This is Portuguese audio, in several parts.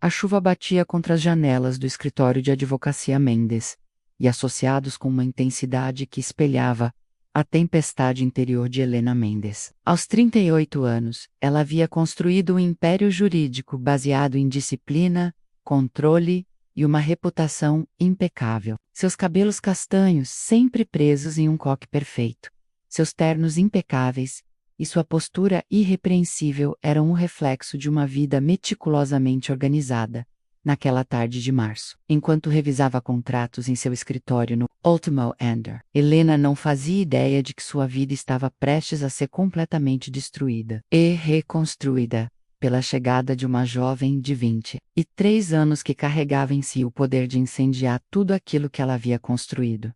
A chuva batia contra as janelas do escritório de advocacia Mendes, e associados com uma intensidade que espelhava a tempestade interior de Helena Mendes. Aos 38 anos, ela havia construído um império jurídico baseado em disciplina, controle e uma reputação impecável. Seus cabelos castanhos sempre presos em um coque perfeito, seus ternos impecáveis e sua postura irrepreensível eram um reflexo de uma vida meticulosamente organizada. Naquela tarde de março, enquanto revisava contratos em seu escritório no Ultimo Ender, Helena não fazia ideia de que sua vida estava prestes a ser completamente destruída e reconstruída pela chegada de uma jovem de 23 anos que carregava em si o poder de incendiar tudo aquilo que ela havia construído.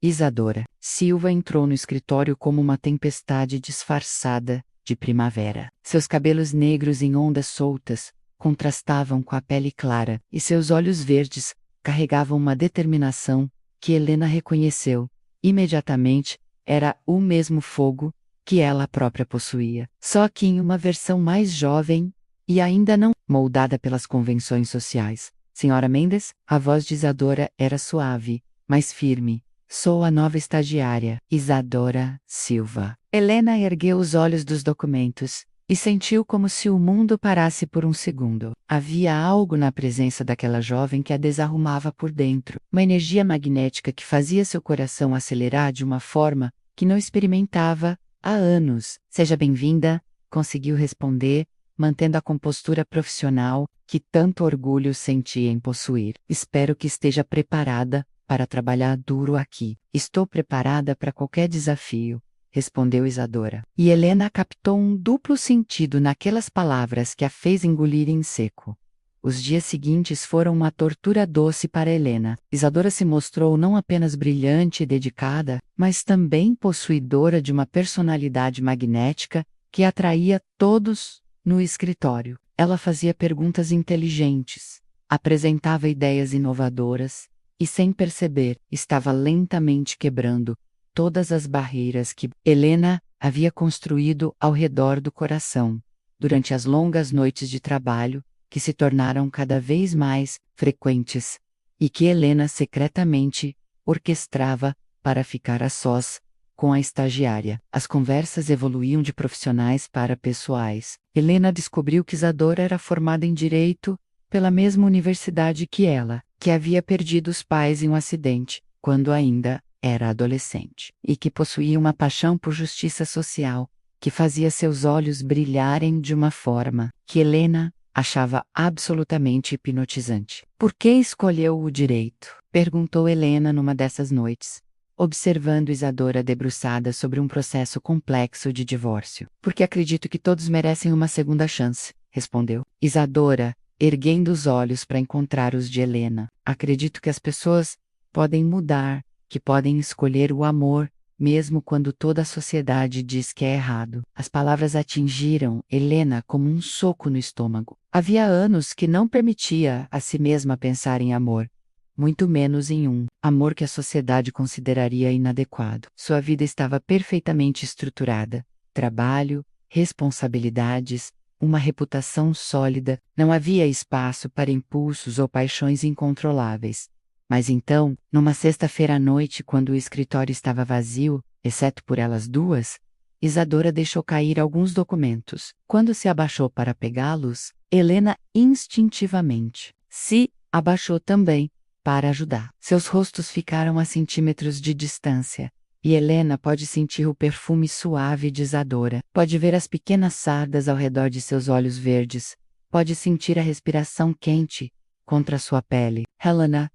Isadora Silva entrou no escritório como uma tempestade disfarçada de primavera. Seus cabelos negros em ondas soltas contrastavam com a pele clara, e seus olhos verdes carregavam uma determinação que Helena reconheceu. Imediatamente, era o mesmo fogo que ela própria possuía, só que em uma versão mais jovem e ainda não moldada pelas convenções sociais. Senhora Mendes, a voz de Isadora era suave, mas firme. Sou a nova estagiária, Isadora Silva. Helena ergueu os olhos dos documentos e sentiu como se o mundo parasse por um segundo. Havia algo na presença daquela jovem que a desarrumava por dentro, uma energia magnética que fazia seu coração acelerar de uma forma que não experimentava há anos. Seja bem-vinda, conseguiu responder, mantendo a compostura profissional que tanto orgulho sentia em possuir. Espero que esteja preparada para trabalhar duro aqui. Estou preparada para qualquer desafio, respondeu Isadora. E Helena captou um duplo sentido naquelas palavras que a fez engolir em seco. Os dias seguintes foram uma tortura doce para Helena. Isadora se mostrou não apenas brilhante e dedicada, mas também possuidora de uma personalidade magnética que atraía todos no escritório. Ela fazia perguntas inteligentes, apresentava ideias inovadoras e, sem perceber, estava lentamente quebrando todas as barreiras que Helena havia construído ao redor do coração, durante as longas noites de trabalho, que se tornaram cada vez mais frequentes, e que Helena secretamente orquestrava para ficar a sós com a estagiária. As conversas evoluíam de profissionais para pessoais. Helena descobriu que Isadora era formada em Direito pela mesma universidade que ela, que havia perdido os pais em um acidente, quando ainda era adolescente, e que possuía uma paixão por justiça social, que fazia seus olhos brilharem de uma forma que Helena achava absolutamente hipnotizante. Por que escolheu o direito? Perguntou Helena numa dessas noites, observando Isadora debruçada sobre um processo complexo de divórcio. Porque acredito que todos merecem uma segunda chance, respondeu Isadora, erguendo os olhos para encontrar os de Helena. Acredito que as pessoas podem mudar, que podem escolher o amor, mesmo quando toda a sociedade diz que é errado. As palavras atingiram Helena como um soco no estômago. Havia anos que não permitia a si mesma pensar em amor, muito menos em um amor que a sociedade consideraria inadequado. Sua vida estava perfeitamente estruturada: trabalho, responsabilidades, uma reputação sólida, não havia espaço para impulsos ou paixões incontroláveis. Mas então, numa sexta-feira à noite, quando o escritório estava vazio, exceto por elas duas, Isadora deixou cair alguns documentos. Quando se abaixou para pegá-los, Helena instintivamente se abaixou também, para ajudar. Seus rostos ficaram a centímetros de distância, e Helena pode sentir o perfume suave de Isadora. Pode ver as pequenas sardas ao redor de seus olhos verdes. Pode sentir a respiração quente contra sua pele. Helena,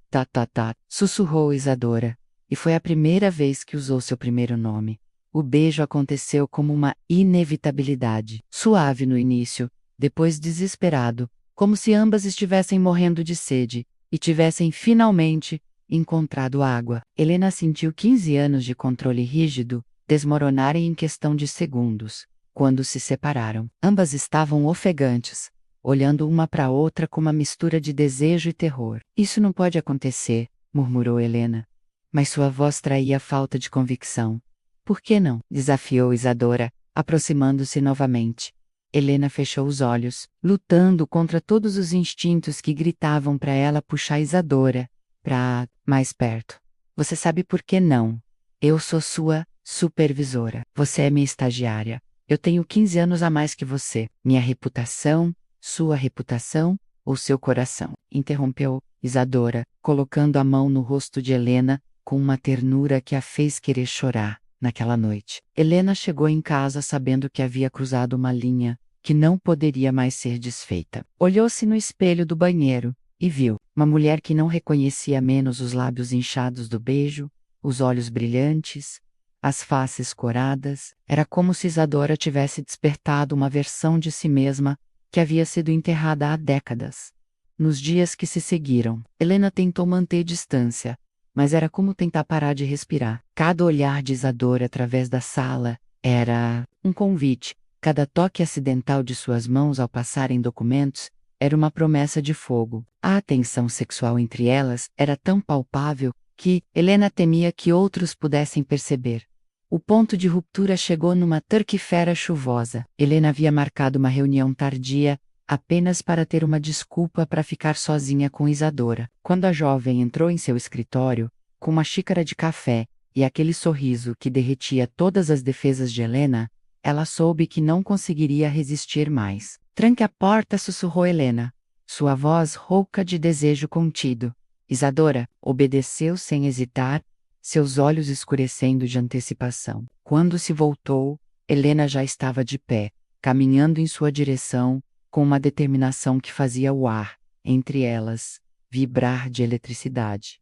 sussurrou Isadora, e foi a primeira vez que usou seu primeiro nome. O beijo aconteceu como uma inevitabilidade, suave no início, depois desesperado, como se ambas estivessem morrendo de sede, e tivessem finalmente encontrado água. Helena sentiu 15 anos de controle rígido desmoronarem em questão de segundos. Quando se separaram, ambas estavam ofegantes, olhando uma para a outra com uma mistura de desejo e terror. Isso não pode acontecer, murmurou Helena. Mas sua voz traía falta de convicção. Por que não? Desafiou Isadora, aproximando-se novamente. Helena fechou os olhos, lutando contra todos os instintos que gritavam para ela puxar Isadora para mais perto. Você sabe por que não? Eu sou sua supervisora. Você é minha estagiária. Eu tenho 15 anos a mais que você. Minha reputação, sua reputação ou seu coração? Interrompeu Isadora, colocando a mão no rosto de Helena com uma ternura que a fez querer chorar. Naquela noite, Helena chegou em casa sabendo que havia cruzado uma linha que não poderia mais ser desfeita. Olhou-se no espelho do banheiro e viu uma mulher que não reconhecia menos os lábios inchados do beijo, os olhos brilhantes, as faces coradas. Era como se Isadora tivesse despertado uma versão de si mesma que havia sido enterrada há décadas. Nos dias que se seguiram, Helena tentou manter distância, mas era como tentar parar de respirar. Cada olhar de Isadora através da sala era um convite. Cada toque acidental de suas mãos ao passarem documentos era uma promessa de fogo. A tensão sexual entre elas era tão palpável que Helena temia que outros pudessem perceber. O ponto de ruptura chegou numa terça-feira chuvosa. Helena havia marcado uma reunião tardia apenas para ter uma desculpa para ficar sozinha com Isadora. Quando a jovem entrou em seu escritório, com uma xícara de café e aquele sorriso que derretia todas as defesas de Helena, ela soube que não conseguiria resistir mais. Tranque a porta, sussurrou Helena, sua voz rouca de desejo contido. Isadora obedeceu sem hesitar, seus olhos escurecendo de antecipação. Quando se voltou, Helena já estava de pé, caminhando em sua direção, com uma determinação que fazia o ar, entre elas, vibrar de eletricidade.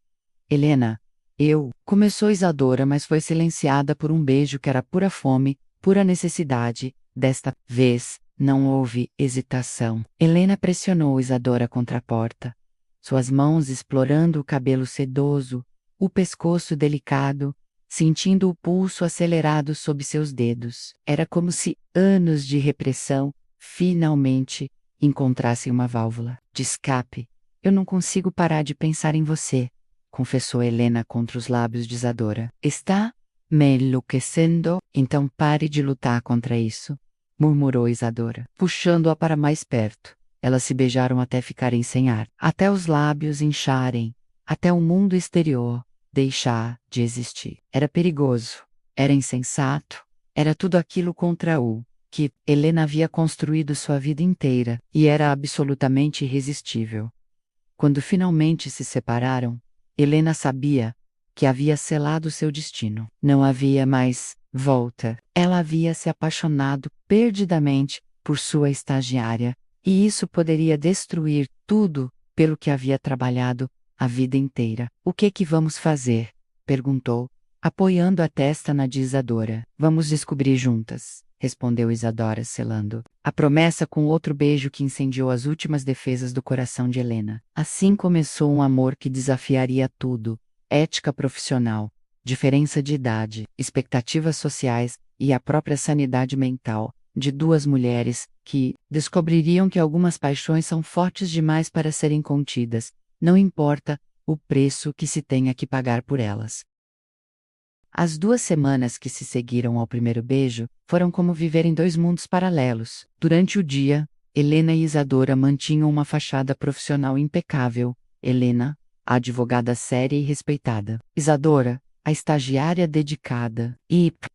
Helena, começou Isadora, mas foi silenciada por um beijo que era pura fome, pura necessidade. Desta vez, não houve hesitação. Helena pressionou Isadora contra a porta, suas mãos explorando o cabelo sedoso, o pescoço delicado, sentindo o pulso acelerado sob seus dedos. Era como se anos de repressão finalmente encontrassem uma válvula de escape. Eu não consigo parar de pensar em você, confessou Helena contra os lábios de Isadora. Está me enlouquecendo? Então pare de lutar contra isso, murmurou Isadora, puxando-a para mais perto. Elas se beijaram até ficarem sem ar, até os lábios incharem, até o mundo exterior deixar de existir. Era perigoso, era insensato, era tudo aquilo contra o que Helena havia construído sua vida inteira, e era absolutamente irresistível. Quando finalmente se separaram, Helena sabia que havia selado seu destino. Não havia mais volta. Ela havia se apaixonado perdidamente por sua estagiária, e isso poderia destruir tudo pelo que havia trabalhado a vida inteira. O que vamos fazer? Perguntou, apoiando a testa na de Isadora. Vamos descobrir juntas, respondeu Isadora, selando a promessa com outro beijo que incendiou as últimas defesas do coração de Helena. Assim começou um amor que desafiaria tudo: ética profissional, diferença de idade, expectativas sociais e a própria sanidade mental de duas mulheres que descobririam que algumas paixões são fortes demais para serem contidas, não importa o preço que se tenha que pagar por elas. As 2 semanas que se seguiram ao primeiro beijo foram como viver em 2 mundos paralelos. Durante o dia, Helena e Isadora mantinham uma fachada profissional impecável. Helena, a advogada séria e respeitada. Isadora, a estagiária dedicada.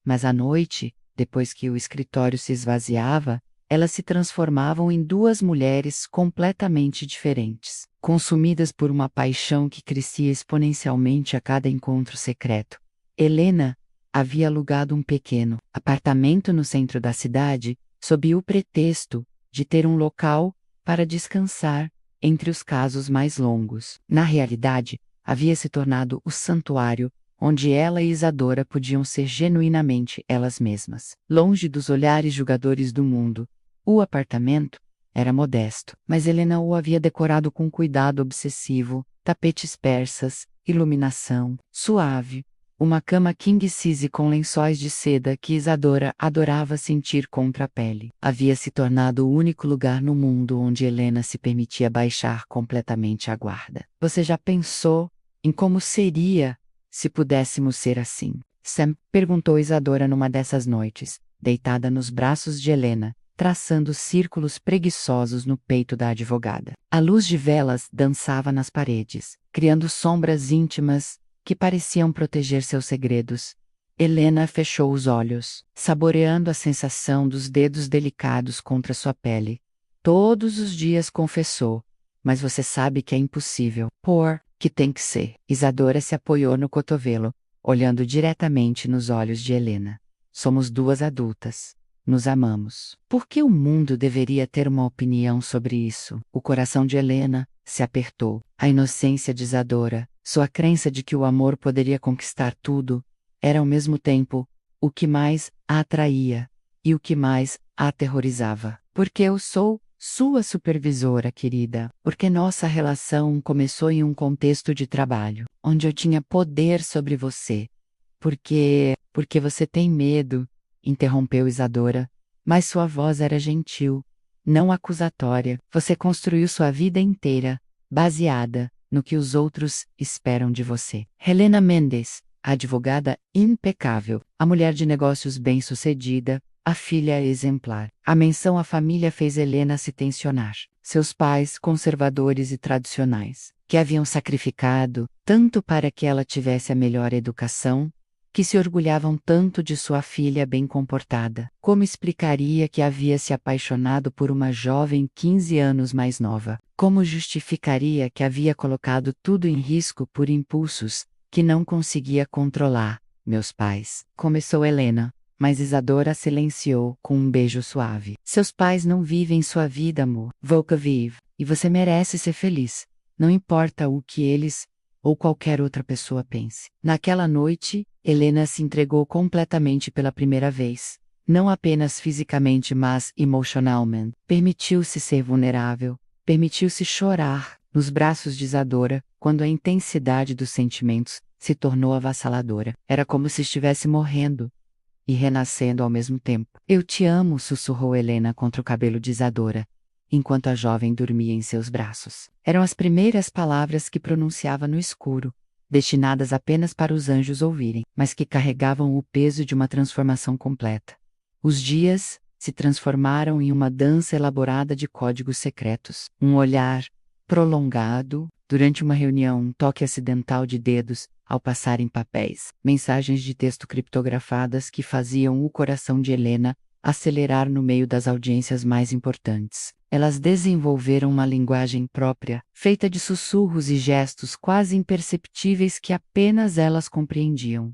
Mas à noite, depois que o escritório se esvaziava, elas se transformavam em 2 mulheres completamente diferentes, consumidas por uma paixão que crescia exponencialmente a cada encontro secreto. Helena havia alugado um pequeno apartamento no centro da cidade, sob o pretexto de ter um local para descansar entre os casos mais longos. Na realidade, havia se tornado o santuário onde ela e Isadora podiam ser genuinamente elas mesmas. Longe dos olhares julgadores do mundo, o apartamento era modesto, mas Helena o havia decorado com cuidado obsessivo: tapetes persas, iluminação suave, uma cama king size com lençóis de seda que Isadora adorava sentir contra a pele. Havia se tornado o único lugar no mundo onde Helena se permitia baixar completamente a guarda. Você já pensou em como seria se pudéssemos ser assim? Sam perguntou Isadora numa dessas noites, deitada nos braços de Helena, traçando círculos preguiçosos no peito da advogada. A luz de velas dançava nas paredes, criando sombras íntimas que pareciam proteger seus segredos. Helena fechou os olhos, saboreando a sensação dos dedos delicados contra sua pele. Todos os dias confessou, mas você sabe que é impossível. Que tem que ser. Isadora se apoiou no cotovelo, olhando diretamente nos olhos de Helena. Somos duas adultas. Nos amamos. Por que o mundo deveria ter uma opinião sobre isso? O coração de Helena se apertou. A inocência de Isadora, sua crença de que o amor poderia conquistar tudo, era ao mesmo tempo o que mais a atraía e o que mais a aterrorizava. Porque eu sou sua supervisora, querida, porque nossa relação começou em um contexto de trabalho, onde eu tinha poder sobre você. Porque você tem medo, interrompeu Isadora, mas sua voz era gentil, não acusatória. Você construiu sua vida inteira, baseada no que os outros esperam de você. Helena Mendes, a advogada impecável, a mulher de negócios bem-sucedida, a filha exemplar. A menção à família fez Helena se tensionar. Seus pais, conservadores e tradicionais, que haviam sacrificado tanto para que ela tivesse a melhor educação, que se orgulhavam tanto de sua filha bem comportada. Como explicaria que havia se apaixonado por uma jovem 15 anos mais nova? Como justificaria que havia colocado tudo em risco por impulsos que não conseguia controlar? Meus pais, começou Helena, mas Isadora silenciou com um beijo suave. Seus pais não vivem sua vida, amor. Volca vive, e você merece ser feliz. Não importa o que eles ou qualquer outra pessoa pense. Naquela noite, Helena se entregou completamente pela primeira vez. Não apenas fisicamente, mas emocionalmente. Permitiu-se ser vulnerável, permitiu-se chorar nos braços de Isadora, quando a intensidade dos sentimentos se tornou avassaladora. Era como se estivesse morrendo e renascendo ao mesmo tempo. Eu te amo, sussurrou Helena contra o cabelo de Isadora, enquanto a jovem dormia em seus braços. Eram as primeiras palavras que pronunciava no escuro, destinadas apenas para os anjos ouvirem, mas que carregavam o peso de uma transformação completa. Os dias se transformaram em uma dança elaborada de códigos secretos. Um olhar prolongado, durante uma reunião, um toque acidental de dedos, ao passarem papéis, mensagens de texto criptografadas que faziam o coração de Helena acelerar no meio das audiências mais importantes. Elas desenvolveram uma linguagem própria, feita de sussurros e gestos quase imperceptíveis que apenas elas compreendiam.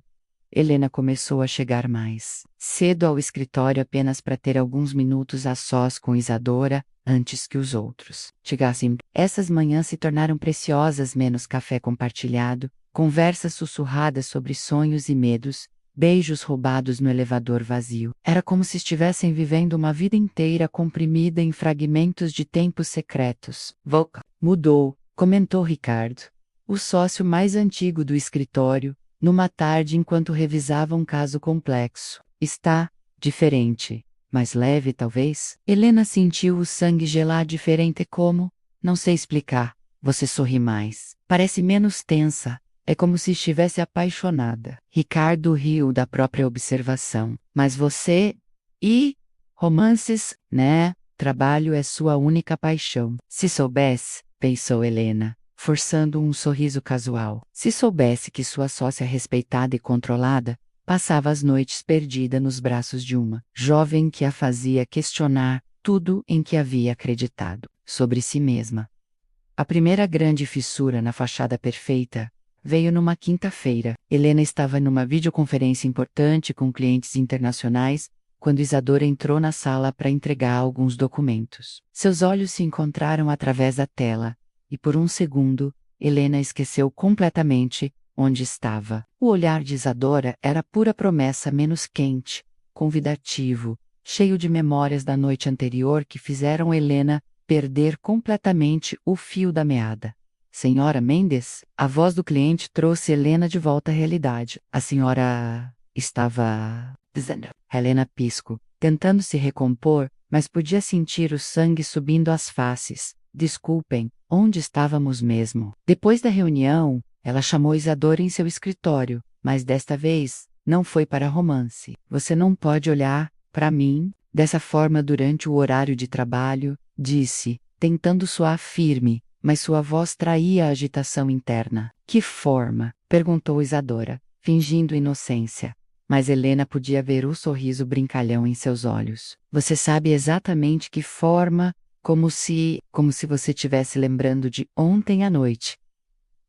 Helena começou a chegar mais cedo ao escritório apenas para ter alguns minutos a sós com Isadora, antes que os outros chegassem. Essas manhãs se tornaram preciosas, menos café compartilhado, conversas sussurradas sobre sonhos e medos, beijos roubados no elevador vazio. Era como se estivessem vivendo uma vida inteira comprimida em fragmentos de tempos secretos. Volca mudou, comentou Ricardo, o sócio mais antigo do escritório, numa tarde enquanto revisava um caso complexo. Está diferente, mais leve talvez? Helena sentiu o sangue gelar diferente como? Não sei explicar. Você sorri mais. Parece menos tensa. É como se estivesse apaixonada. Ricardo riu da própria observação. Mas você... E? Romances, né? Trabalho é sua única paixão. Se soubesse, pensou Helena, forçando um sorriso casual. Se soubesse que sua sócia respeitada e controlada passava as noites perdida nos braços de uma jovem que a fazia questionar tudo em que havia acreditado sobre si mesma. A primeira grande fissura na fachada perfeita veio numa quinta-feira. Helena estava numa videoconferência importante com clientes internacionais quando Isadora entrou na sala para entregar alguns documentos. Seus olhos se encontraram através da tela, e por um segundo, Helena esqueceu completamente onde estava. O olhar de Isadora era pura promessa, menos quente, convidativo, cheio de memórias da noite anterior que fizeram Helena perder completamente o fio da meada. Senhora Mendes? A voz do cliente trouxe Helena de volta à realidade. A senhora estava dizendo. Helena pisco, tentando se recompor, mas podia sentir o sangue subindo às faces. Desculpem, onde estávamos mesmo? Depois da reunião, ela chamou Isadora em seu escritório, mas desta vez, não foi para romance. Você não pode olhar para mim Dessa forma, durante o horário de trabalho, disse, tentando soar firme, mas sua voz traía a agitação interna. Que forma? Perguntou Isadora, fingindo inocência. Mas Helena podia ver o sorriso brincalhão em seus olhos. Você sabe exatamente que forma, como se você estivesse lembrando de ontem à noite.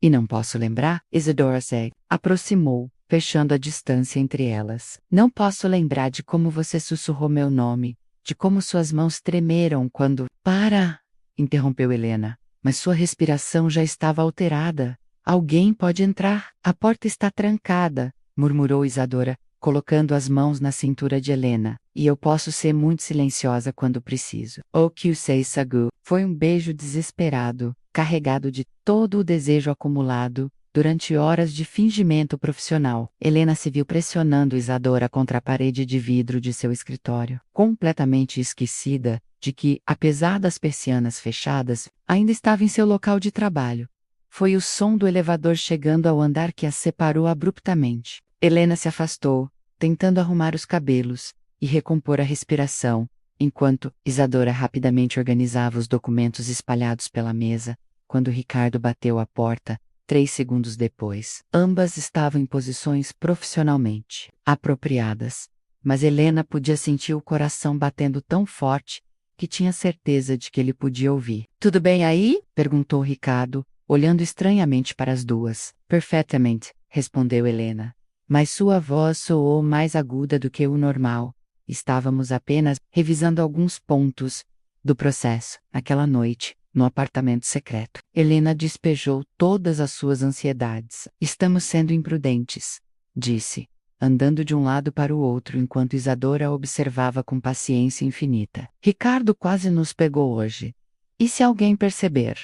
E não posso lembrar? Isadora se aproximou, fechando a distância entre elas. Não posso lembrar de como você sussurrou meu nome, de como suas mãos tremeram quando... Para! Interrompeu Helena. Mas sua respiração já estava alterada. Alguém pode entrar. A porta está trancada, murmurou Isadora, colocando as mãos na cintura de Helena. E eu posso ser muito silenciosa quando preciso. O que sei, Sagu? Foi um beijo desesperado, carregado de todo o desejo acumulado durante horas de fingimento profissional. Helena se viu pressionando Isadora contra a parede de vidro de seu escritório, completamente esquecida de que, apesar das persianas fechadas, ainda estava em seu local de trabalho. Foi o som do elevador chegando ao andar que as separou abruptamente. Helena se afastou, tentando arrumar os cabelos e recompor a respiração, enquanto Isadora rapidamente organizava os documentos espalhados pela mesa, quando Ricardo bateu à porta, 3 segundos depois. Ambas estavam em posições profissionalmente apropriadas, mas Helena podia sentir o coração batendo tão forte que tinha certeza de que ele podia ouvir. Tudo bem aí? Perguntou Ricardo, olhando estranhamente para as duas. Perfeitamente, respondeu Helena. Mas sua voz soou mais aguda do que o normal. Estávamos apenas revisando alguns pontos do processo, aquela noite, no apartamento secreto. Helena despejou todas as suas ansiedades. Estamos sendo imprudentes, disse, andando de um lado para o outro enquanto Isadora a observava com paciência infinita. Ricardo quase nos pegou hoje. E se alguém perceber?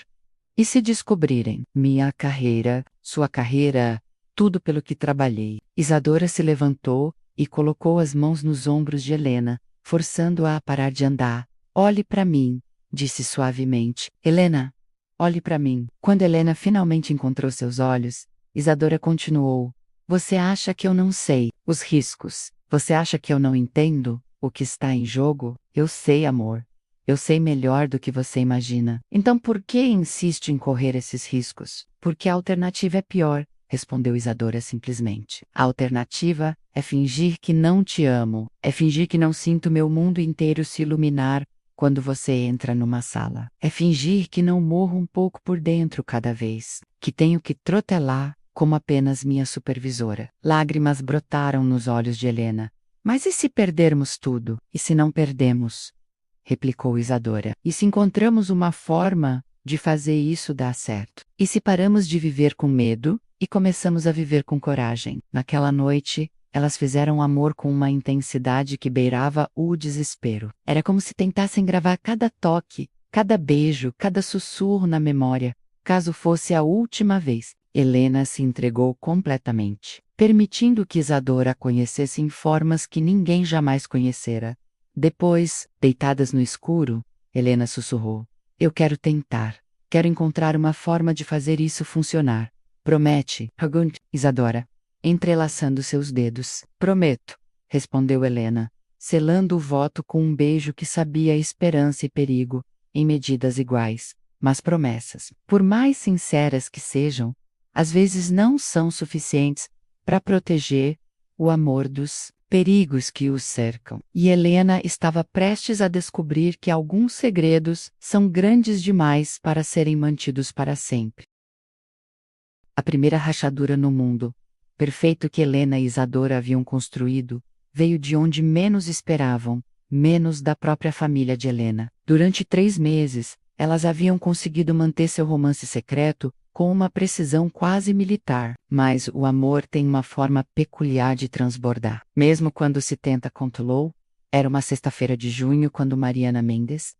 E se descobrirem? Minha carreira, sua carreira, tudo pelo que trabalhei. Isadora se levantou e colocou as mãos nos ombros de Helena, forçando-a a parar de andar. Olhe para mim, disse suavemente. Helena, olhe para mim. Quando Helena finalmente encontrou seus olhos, Isadora continuou. Você acha que eu não sei os riscos? Você acha que eu não entendo o que está em jogo? Eu sei, amor. Eu sei melhor do que você imagina. Então por que insiste em correr esses riscos? Porque a alternativa é pior, respondeu Isadora simplesmente. A alternativa é fingir que não te amo, é fingir que não sinto meu mundo inteiro se iluminar quando você entra numa sala. É fingir que não morro um pouco por dentro cada vez, que tenho que trotelar como apenas minha supervisora. Lágrimas brotaram nos olhos de Helena. Mas e se perdermos tudo? E se não perdemos? Replicou Isadora. E se encontramos uma forma de fazer isso dar certo? E se paramos de viver com medo e começamos a viver com coragem? Naquela noite, elas fizeram amor com uma intensidade que beirava o desespero. Era como se tentassem gravar cada toque, cada beijo, cada sussurro na memória, caso fosse a última vez. Helena se entregou completamente, permitindo que Isadora a conhecesse em formas que ninguém jamais conhecera. Depois, deitadas no escuro, Helena sussurrou. Eu quero tentar. Quero encontrar uma forma de fazer isso funcionar. Promete? Perguntou Isadora, entrelaçando seus dedos. Prometo, respondeu Helena, selando o voto com um beijo que sabia esperança e perigo, em medidas iguais. Mas promessas, por mais sinceras que sejam, às vezes não são suficientes para proteger o amor dos perigos que os cercam. E Helena estava prestes a descobrir que alguns segredos são grandes demais para serem mantidos para sempre. A primeira rachadura no mundo, perfeito que Helena e Isadora haviam construído, veio de onde menos esperavam, menos da própria família de Helena. Durante 3 meses, elas haviam conseguido manter seu romance secreto com uma precisão quase militar, mas o amor tem uma forma peculiar de transbordar. Mesmo quando se tenta controlá-lo, era uma sexta-feira de junho quando Mariana Mendes,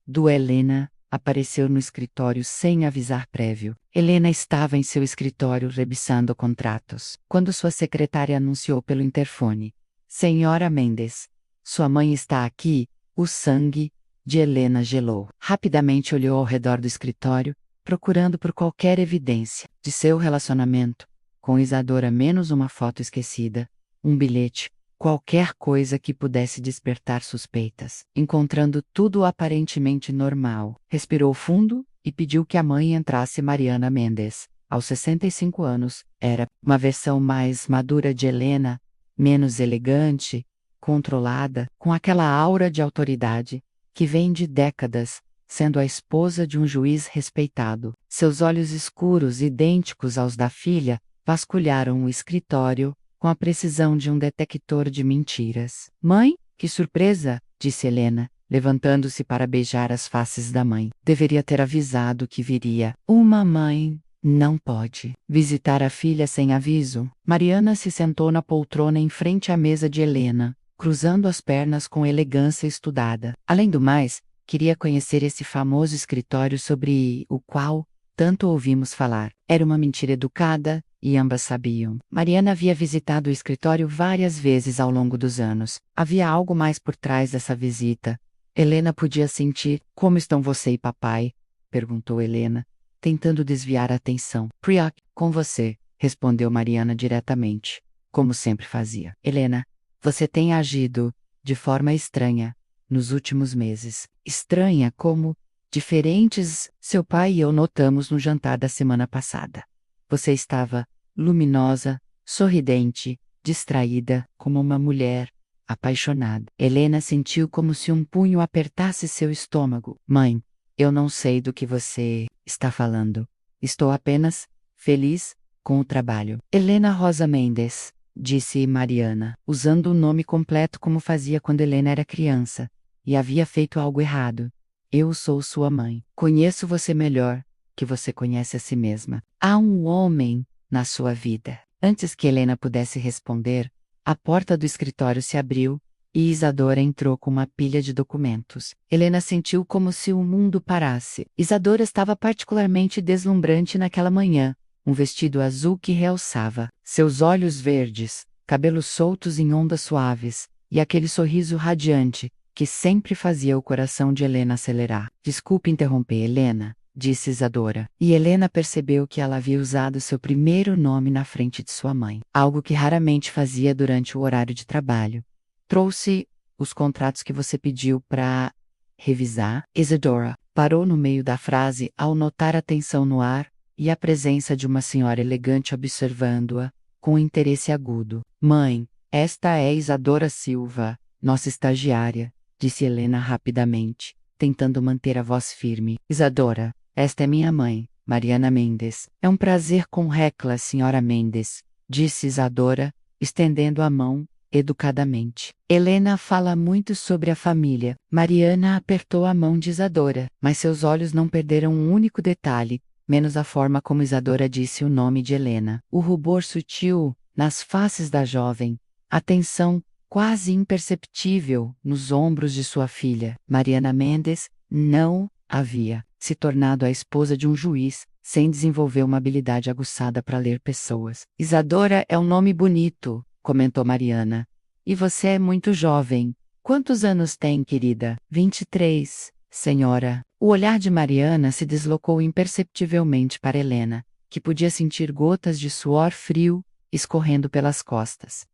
do Helena, apareceu no escritório sem avisar prévio. Helena estava em seu escritório revisando contratos, quando sua secretária anunciou pelo interfone. Senhora Mendes, sua mãe está aqui. O sangue de Helena gelou. Rapidamente olhou ao redor do escritório, procurando por qualquer evidência de seu relacionamento com Isadora, menos uma foto esquecida, um bilhete, qualquer coisa que pudesse despertar suspeitas. Encontrando tudo aparentemente normal, respirou fundo e pediu que a mãe entrasse. Mariana Mendes, aos 65 anos, era uma versão mais madura de Helena, menos elegante, controlada, com aquela aura de autoridade que vem de décadas, sendo a esposa de um juiz respeitado. Seus olhos escuros, idênticos aos da filha, vasculharam o escritório com a precisão de um detector de mentiras. Mãe, que surpresa, disse Helena, levantando-se para beijar as faces da mãe. Deveria ter avisado que viria. Uma mãe não pode visitar a filha sem aviso. Mariana se sentou na poltrona em frente à mesa de Helena, cruzando as pernas com elegância estudada. Além do mais, queria conhecer esse famoso escritório sobre o qual tanto ouvimos falar. Era uma mentira educada, e ambas sabiam. Mariana havia visitado o escritório várias vezes ao longo dos anos. Havia algo mais por trás dessa visita. Helena podia sentir. Como estão você e papai? Perguntou Helena, tentando desviar a atenção. Com você, respondeu Mariana diretamente, como sempre fazia. Helena, você tem agido de forma estranha nos últimos meses. Estranha como diferentes seu pai e eu notamos no jantar da semana passada. Você estava luminosa, sorridente, distraída, como uma mulher apaixonada. Helena sentiu como se um punho apertasse seu estômago. Mãe, eu não sei do que você está falando. Estou apenas feliz com o trabalho. Helena Rosa Mendes, disse Mariana, usando o nome completo como fazia quando Helena era criança, e havia feito algo errado. Eu sou sua mãe. Conheço você melhor que você conhece a si mesma. Há um homem na sua vida. Antes que Helena pudesse responder, a porta do escritório se abriu e Isadora entrou com uma pilha de documentos. Helena sentiu como se o mundo parasse. Isadora estava particularmente deslumbrante naquela manhã, um vestido azul que realçava seus olhos verdes, cabelos soltos em ondas suaves, e aquele sorriso radiante que sempre fazia o coração de Helena acelerar. Desculpe interromper, Helena, disse Isadora, e Helena percebeu que ela havia usado seu primeiro nome na frente de sua mãe, algo que raramente fazia durante o horário de trabalho. Trouxe os contratos que você pediu para revisar. Isadora parou no meio da frase ao notar a tensão no ar e a presença de uma senhora elegante observando-a com interesse agudo. Mãe, esta é Isadora Silva, nossa estagiária, disse Helena rapidamente, tentando manter a voz firme. Isadora, esta é minha mãe, Mariana Mendes. É um prazer conhecê-la, senhora Mendes, disse Isadora, estendendo a mão educadamente. Helena fala muito sobre a família. Mariana apertou a mão de Isadora, mas seus olhos não perderam um único detalhe, menos a forma como Isadora disse o nome de Helena. O rubor sutil nas faces da jovem, a tensão quase imperceptível nos ombros de sua filha. Mariana Mendes não havia se tornado a esposa de um juiz, sem desenvolver uma habilidade aguçada para ler pessoas. Isadora é um nome bonito, comentou Mariana. E você é muito jovem. Quantos anos tem, querida? 23, senhora. O olhar de Mariana se deslocou imperceptivelmente para Helena, que podia sentir gotas de suor frio escorrendo pelas costas.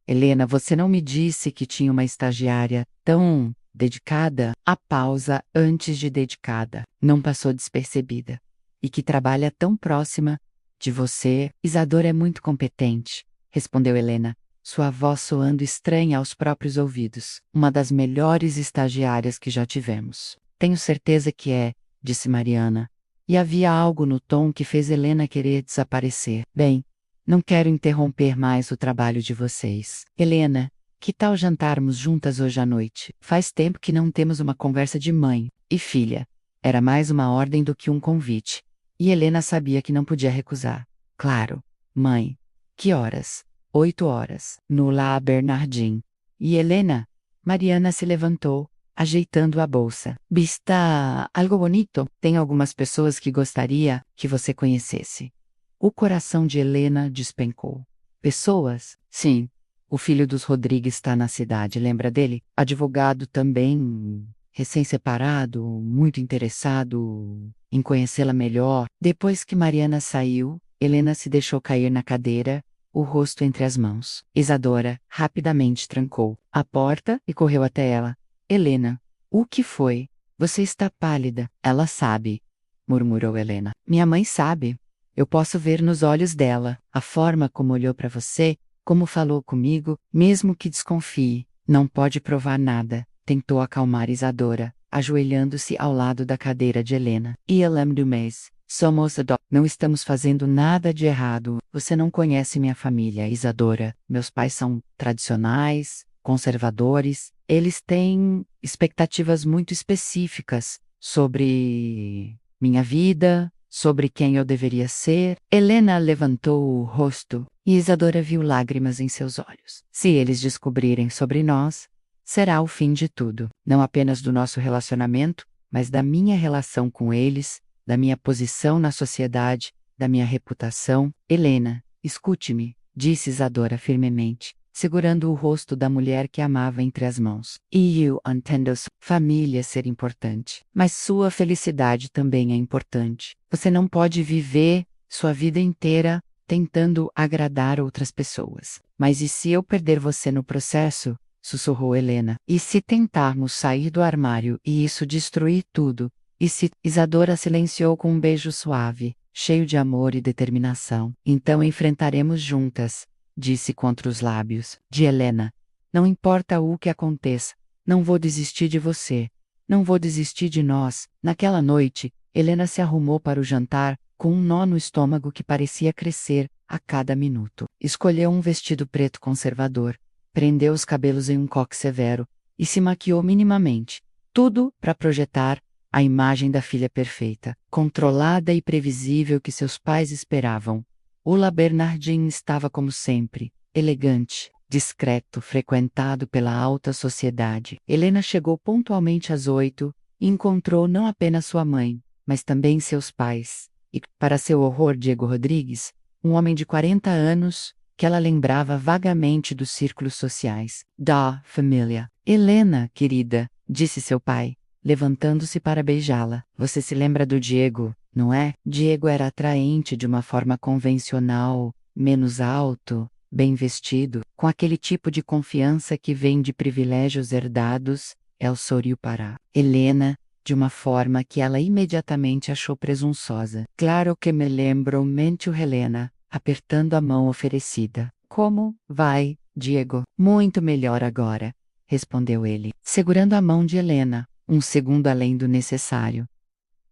Helena, você não me disse que tinha uma estagiária tão dedicada? A pausa antes de dedicada não passou despercebida. E que trabalha tão próxima de você. Isadora é muito competente, respondeu Helena, sua voz soando estranha aos próprios ouvidos. Uma das melhores estagiárias que já tivemos. Tenho certeza que é, disse Mariana. E havia algo no tom que fez Helena querer desaparecer. Bem, não quero interromper mais o trabalho de vocês. Helena, que tal jantarmos juntas hoje à noite? Faz tempo que não temos uma conversa de mãe e filha. Era mais uma ordem do que um convite. E Helena sabia que não podia recusar. Claro, mãe. Que horas? 8 horas. No La Bernardin. E Helena? Mariana se levantou, ajeitando a bolsa. Vista algo bonito? Tem algumas pessoas que gostaria que você conhecesse. O coração de Helena despencou. Pessoas? Sim. O filho dos Rodrigues está na cidade, lembra dele? Advogado também, recém-separado, muito interessado em conhecê-la melhor. Depois que Mariana saiu, Helena se deixou cair na cadeira, o rosto entre as mãos. Isadora rapidamente trancou a porta e correu até ela. Helena, o que foi? Você está pálida. Ela sabe, murmurou Helena. Minha mãe sabe. Eu posso ver nos olhos dela, a forma como olhou para você, como falou comigo, mesmo que desconfie. Não pode provar nada, tentou acalmar Isadora, ajoelhando-se ao lado da cadeira de Helena. Ilham do mês. Somos não estamos fazendo nada de errado. Você não conhece minha família, Isadora. Meus pais são tradicionais, conservadores. Eles têm expectativas muito específicas sobre minha vida, sobre quem eu deveria ser. Helena levantou o rosto e Isadora viu lágrimas em seus olhos. Se eles descobrirem sobre nós, será o fim de tudo. Não apenas do nosso relacionamento, mas da minha relação com eles, da minha posição na sociedade, da minha reputação. Helena, escute-me, disse Isadora firmemente, segurando o rosto da mulher que amava entre as mãos. E eu entendo sua família ser importante, mas sua felicidade também é importante. Você não pode viver sua vida inteira tentando agradar outras pessoas. Mas e se eu perder você no processo? Sussurrou Helena. E se tentarmos sair do armário e isso destruir tudo? E se... Isadora silenciou com um beijo suave, cheio de amor e determinação. Então enfrentaremos juntas, disse contra os lábios de Helena. Não importa o que aconteça, não vou desistir de você. Não vou desistir de nós. Naquela noite, Helena se arrumou para o jantar, com um nó no estômago que parecia crescer a cada minuto. Escolheu um vestido preto conservador, prendeu os cabelos em um coque severo e se maquiou minimamente. Tudo para projetar a imagem da filha perfeita, controlada e previsível que seus pais esperavam. Ola Bernardin estava como sempre, elegante, discreto, frequentado pela alta sociedade. Helena chegou pontualmente às 8 e encontrou não apenas sua mãe, mas também seus pais. E, para seu horror, Diego Rodrigues, um homem de 40 anos, que ela lembrava vagamente dos círculos sociais da família. Helena, querida, disse seu pai, levantando-se para beijá-la. Você se lembra do Diego, não é? Diego era atraente de uma forma convencional, menos alto, bem vestido, com aquele tipo de confiança que vem de privilégios herdados. El sorriu para Helena, de uma forma que ela imediatamente achou presunçosa. Claro que me lembro, mentiu Helena, apertando a mão oferecida. Como vai, Diego? Muito melhor agora, respondeu ele, segurando a mão de Helena, um segundo além do necessário.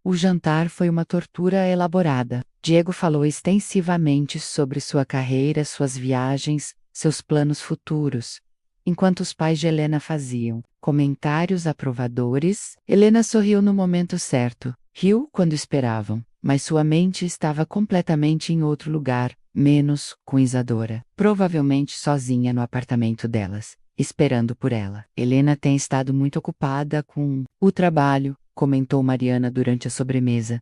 O jantar foi uma tortura elaborada. Diego falou extensivamente sobre sua carreira, suas viagens, seus planos futuros, enquanto os pais de Helena faziam comentários aprovadores. Helena sorriu no momento certo, riu quando esperavam, mas sua mente estava completamente em outro lugar, menos com Isadora, provavelmente sozinha no apartamento delas, esperando por ela. Helena tem estado muito ocupada com o trabalho, comentou Mariana durante a sobremesa.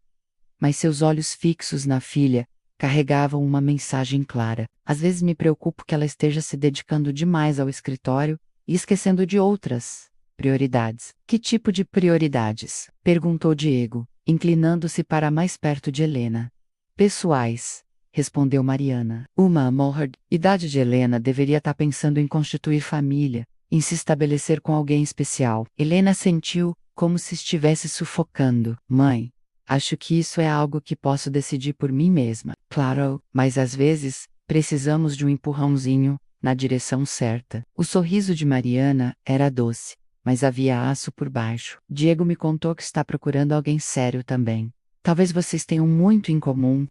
Mas seus olhos fixos na filha carregavam uma mensagem clara. Às vezes me preocupo que ela esteja se dedicando demais ao escritório e esquecendo de outras prioridades. Que tipo de prioridades? Perguntou Diego, inclinando-se para mais perto de Helena. Pessoais, respondeu Mariana. Uma morra idade de Helena deveria estar pensando em constituir família, em se estabelecer com alguém especial. Helena sentiu como se estivesse sufocando. Mãe, acho que isso é algo que posso decidir por mim mesma. Claro, mas às vezes, precisamos de um empurrãozinho na direção certa. O sorriso de Mariana era doce, mas havia aço por baixo. Diego me contou que está procurando alguém sério também. Talvez vocês tenham muito em comum.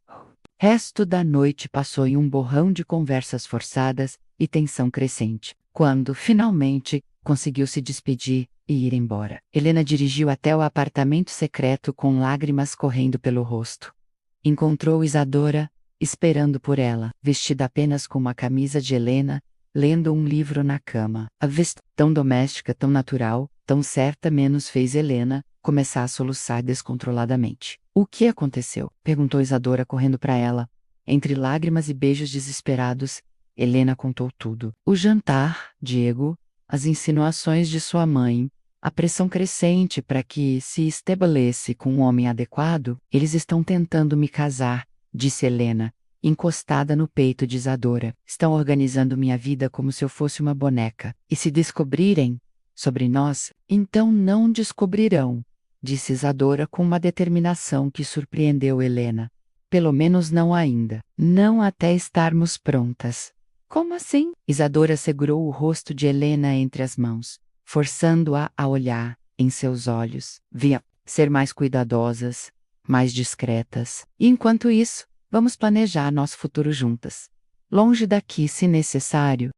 Resto da noite passou em um borrão de conversas forçadas e tensão crescente. Quando, finalmente, conseguiu se despedir e ir embora, Helena dirigiu até o apartamento secreto com lágrimas correndo pelo rosto. Encontrou Isadora, esperando por ela, vestida apenas com uma camisa de Helena, lendo um livro na cama. A veste tão doméstica, tão natural, tão certa menos fez Helena começar a soluçar descontroladamente. O que aconteceu? Perguntou Isadora correndo para ela. Entre lágrimas e beijos desesperados, Helena contou tudo. O jantar, Diego, as insinuações de sua mãe, a pressão crescente para que se estabeleça com um homem adequado. Eles estão tentando me casar, disse Helena, encostada no peito de Isadora. Estão organizando minha vida como se eu fosse uma boneca. E se descobrirem sobre nós, então não descobrirão, disse Isadora com uma determinação que surpreendeu Helena. Pelo menos não ainda. Não até estarmos prontas. Como assim? Isadora segurou o rosto de Helena entre as mãos, forçando-a a olhar em seus olhos. Via ser mais cuidadosas, mais discretas. E enquanto isso, vamos planejar nosso futuro juntas. Longe daqui, se necessário.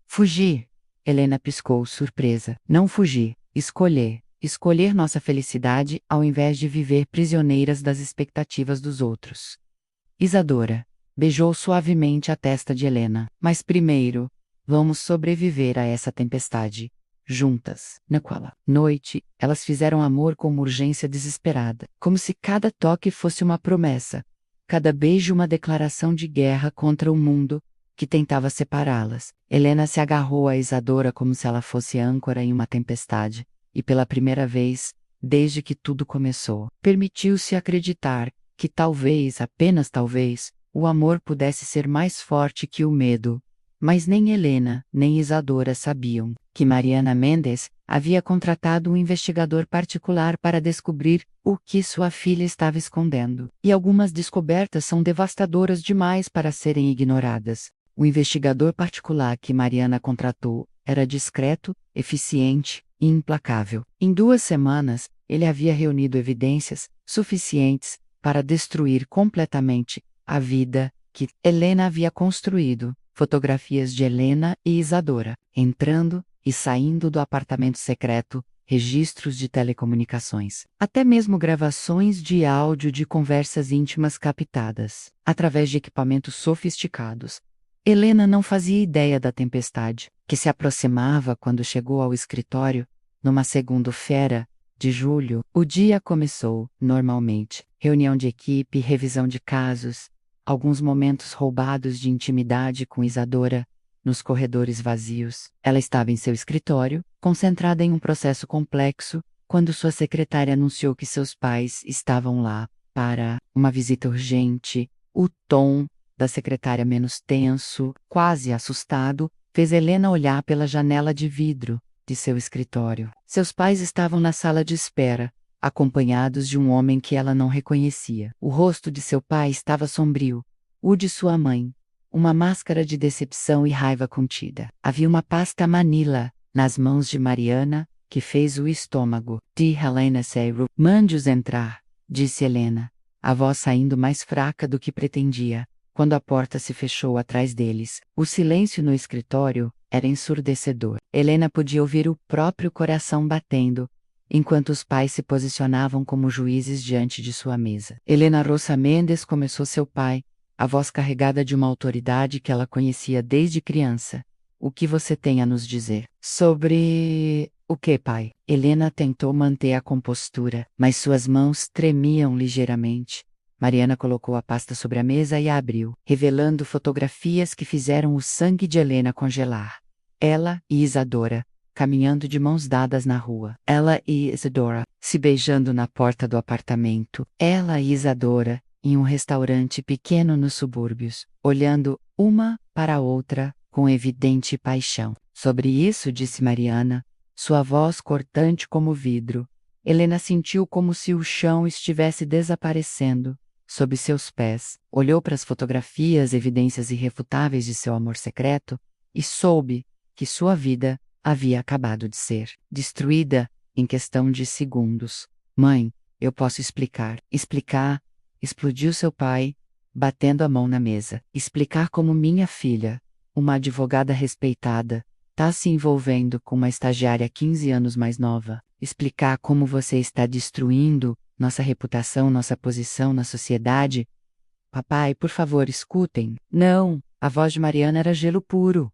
Fugir. Helena piscou, surpresa. Não fugir, escolher. Escolher nossa felicidade ao invés de viver prisioneiras das expectativas dos outros. Isadora beijou suavemente a testa de Helena. Mas primeiro, vamos sobreviver a essa tempestade. Juntas. Naquela noite, elas fizeram amor com uma urgência desesperada, como se cada toque fosse uma promessa, cada beijo uma declaração de guerra contra o mundo que tentava separá-las. Helena se agarrou a Isadora como se ela fosse âncora em uma tempestade, e pela primeira vez, desde que tudo começou, permitiu-se acreditar que talvez, apenas talvez, o amor pudesse ser mais forte que o medo. Mas nem Helena, nem Isadora sabiam que Mariana Mendes havia contratado um investigador particular para descobrir o que sua filha estava escondendo. E algumas descobertas são devastadoras demais para serem ignoradas. O investigador particular que Mariana contratou era discreto, eficiente e implacável. Em 2 semanas, ele havia reunido evidências suficientes para destruir completamente a vida que Helena havia construído. Fotografias de Helena e Isadora entrando e saindo do apartamento secreto, registros de telecomunicações, até mesmo gravações de áudio de conversas íntimas captadas através de equipamentos sofisticados. Helena não fazia ideia da tempestade que se aproximava quando chegou ao escritório. Numa segunda-feira de julho, o dia começou normalmente. Reunião de equipe, revisão de casos, alguns momentos roubados de intimidade com Isadora, nos corredores vazios. Ela estava em seu escritório, concentrada em um processo complexo, quando sua secretária anunciou que seus pais estavam lá para uma visita urgente. O tom da secretária menos tenso, quase assustado, fez Helena olhar pela janela de vidro de seu escritório. Seus pais estavam na sala de espera, acompanhados de um homem que ela não reconhecia. O rosto de seu pai estava sombrio, o de sua mãe, uma máscara de decepção e raiva contida. Havia uma pasta Manila nas mãos de Mariana, que fez o estômago de Helena Seyru. Mande-os entrar, disse Helena, a voz saindo mais fraca do que pretendia, quando a porta se fechou atrás deles. O silêncio no escritório era ensurdecedor. Helena podia ouvir o próprio coração batendo, enquanto os pais se posicionavam como juízes diante de sua mesa. Helena Rosa Mendes começou seu pai, a voz carregada de uma autoridade que ela conhecia desde criança. O que você tem a nos dizer? Sobre... o que, pai? Helena tentou manter a compostura, mas suas mãos tremiam ligeiramente. Mariana colocou a pasta sobre a mesa e a abriu, revelando fotografias que fizeram o sangue de Helena congelar. Ela e Isadora, caminhando de mãos dadas na rua. Ela e Isadora, se beijando na porta do apartamento. Ela e Isadora, em um restaurante pequeno nos subúrbios, olhando uma para a outra com evidente paixão. Sobre isso, disse Mariana, sua voz cortante como vidro. Helena sentiu como se o chão estivesse desaparecendo sob seus pés. Olhou para as fotografias, evidências irrefutáveis de seu amor secreto, e soube que sua vida havia acabado de ser destruída em questão de segundos. Mãe, eu posso explicar. Explicar, explodiu seu pai, batendo a mão na mesa. Explicar como minha filha, uma advogada respeitada, está se envolvendo com uma estagiária 15 anos mais nova. Explicar como você está destruindo nossa reputação, nossa posição na sociedade. Papai, por favor, escutem. Não, a voz de Mariana era gelo puro.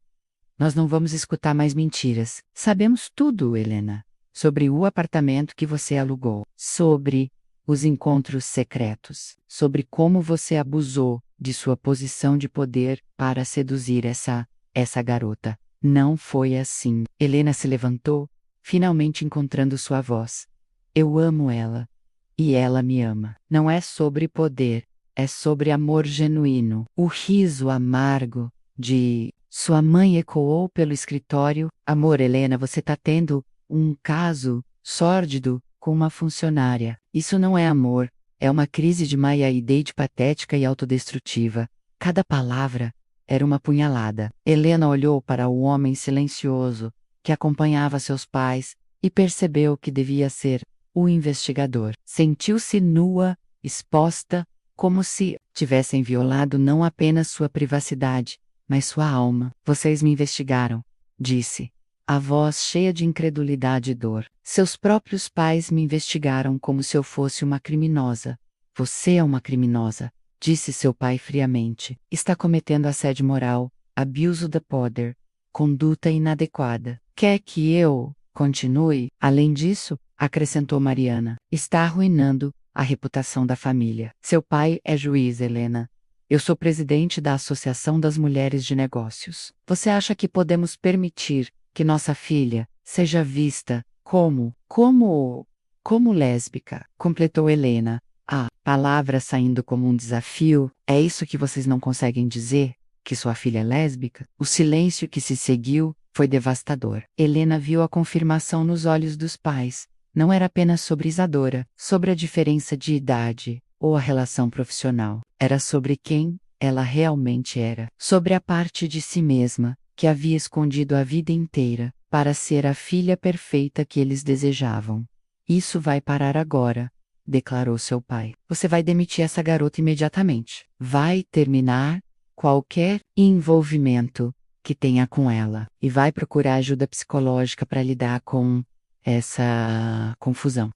Nós não vamos escutar mais mentiras. Sabemos tudo, Helena. Sobre o apartamento que você alugou. Sobre os encontros secretos. Sobre como você abusou de sua posição de poder para seduzir essa garota. Não foi assim. Helena se levantou, finalmente encontrando sua voz. Eu amo ela. E ela me ama. Não é sobre poder, é sobre amor genuíno. O riso amargo de sua mãe ecoou pelo escritório. Amor, Helena, você tá tendo um caso sórdido com uma funcionária. Isso não é amor, é uma crise de meia-idade patética e autodestrutiva. Cada palavra era uma punhalada. Helena olhou para o homem silencioso que acompanhava seus pais e percebeu que devia ser o investigador. Sentiu-se nua, exposta, como se tivessem violado não apenas sua privacidade, mas sua alma. Vocês me investigaram, disse, a voz cheia de incredulidade e dor. Seus próprios pais me investigaram como se eu fosse uma criminosa. Você é uma criminosa, disse seu pai friamente. Está cometendo assédio moral, abuso de poder, conduta inadequada. Quer que eu continue? Além disso, acrescentou Mariana, está arruinando a reputação da família. Seu pai é juiz, Helena. Eu sou presidente da Associação das Mulheres de Negócios. Você acha que podemos permitir que nossa filha seja vista como lésbica? Completou Helena, a palavra saindo como um desafio. É isso que vocês não conseguem dizer? Que sua filha é lésbica? O silêncio que se seguiu foi devastador. Helena viu a confirmação nos olhos dos pais. Não era apenas sobre Isadora, sobre a diferença de idade ou a relação profissional. Era sobre quem ela realmente era. Sobre a parte de si mesma que havia escondido a vida inteira para ser a filha perfeita que eles desejavam. Isso vai parar agora, declarou seu pai. Você vai demitir essa garota imediatamente. Vai terminar qualquer envolvimento que tenha com ela e vai procurar ajuda psicológica para lidar com essa confusão.